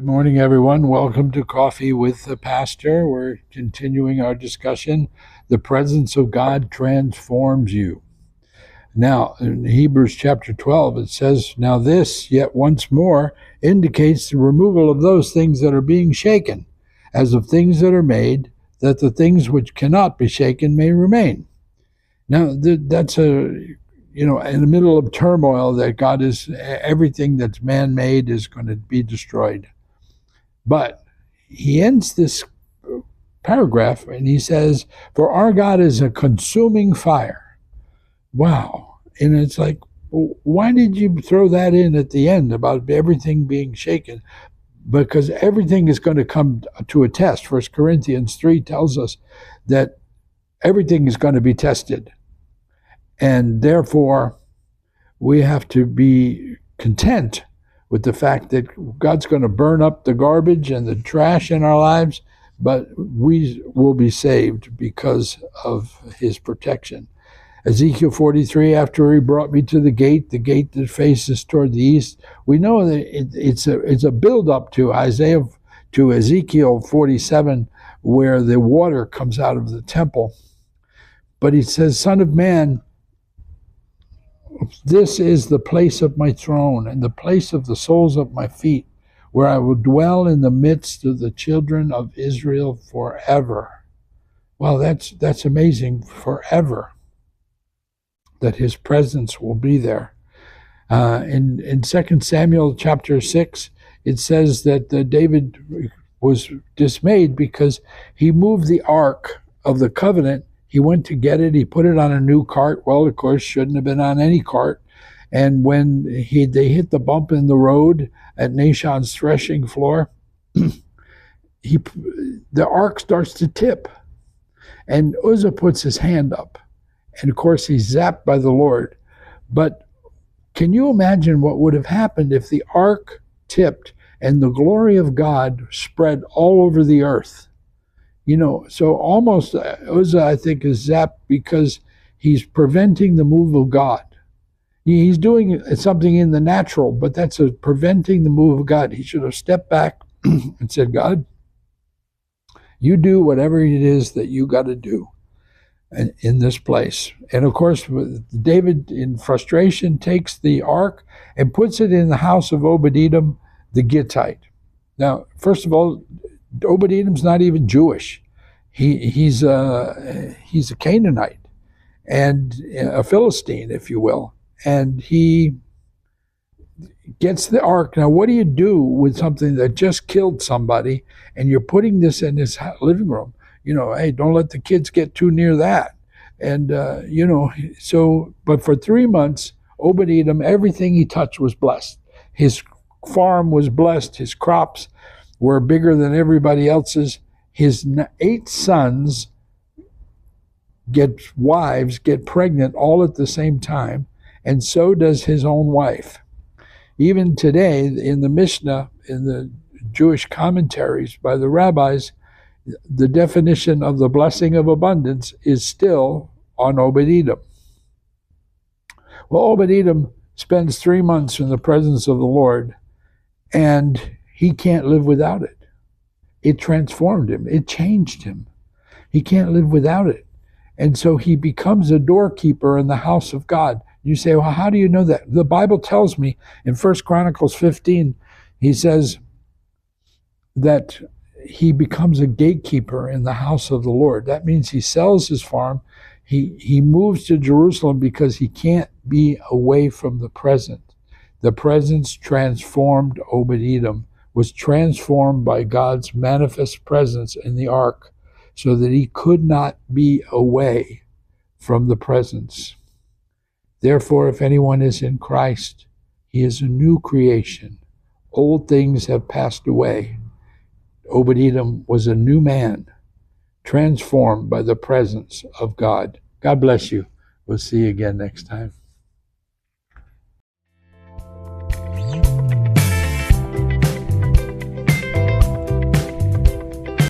Good morning, everyone. Welcome to Coffee with the Pastor. We're continuing our discussion. The presence of God transforms you. Now, in Hebrews chapter 12, it says, "Now this, yet once more, indicates the removal of those things that are being shaken, as of things that are made, that the things which cannot be shaken may remain." Now, that's in the middle of turmoil, that God is, everything that's man-made is going to be destroyed. But he ends this paragraph and he says, "For our God is a consuming fire." Wow. And it's like, why did you throw that in at the end about everything being shaken? Because everything is going to come to a test. 1 Corinthians 3 tells us that everything is going to be tested. And therefore, we have to be content with the fact that God's going to burn up the garbage and the trash in our lives, but we will be saved because of his protection. Ezekiel 43, after he brought me to the gate that faces toward the east, we know that it's a build-up to Ezekiel 47, where the water comes out of the temple. But he says, "Son of man, this is the place of my throne and the place of the soles of my feet, where I will dwell in the midst of the children of Israel forever." Well, that's amazing, forever, that his presence will be there. In 2 Samuel chapter 6, it says that David was dismayed because he moved the Ark of the Covenant. He went to get it. He put it on a new cart. Well, of course, shouldn't have been on any cart. And when they hit the bump in the road at Nashon's threshing floor, the ark starts to tip. And Uzzah puts his hand up. And, of course, he's zapped by the Lord. But can you imagine what would have happened if the ark tipped and the glory of God spread all over the earth? So almost Uzzah, I think, is zapped because he's preventing the move of God. He's doing something in the natural, but that's preventing the move of God. He should have stepped back and said, "God, you do whatever it is that you got to do in this place." And of course, David, in frustration, takes the ark and puts it in the house of Obed-Edom the Gittite. Now, first of all, Obed-Edom's not even Jewish. He's a Canaanite and a Philistine, if you will. And he gets the ark. Now, what do you do with something that just killed somebody and you're putting this in his living room? Hey, don't let the kids get too near that. And, but for 3 months, Obed-Edom, everything he touched was blessed. His farm was blessed. His crops were bigger than everybody else's. His 8 sons get pregnant all at the same time, and so does his own wife. Even today, in the Mishnah, in the Jewish commentaries by the rabbis, the definition of the blessing of abundance is still on Obed-Edom. Well, Obed-Edom spends 3 months in the presence of the Lord, and he can't live without it. It transformed him. It changed him. He can't live without it. And so he becomes a doorkeeper in the house of God. You say, well, how do you know that? The Bible tells me in 1 Chronicles 15, he says that he becomes a gatekeeper in the house of the Lord. That means he sells his farm. He moves to Jerusalem because he can't be away from the present. The presence transformed Obed-Edom, was transformed by God's manifest presence in the ark, so that he could not be away from the presence. Therefore, if anyone is in Christ, he is a new creation. Old things have passed away. Obed-Edom was a new man, transformed by the presence of God. God bless you. We'll see you again next time.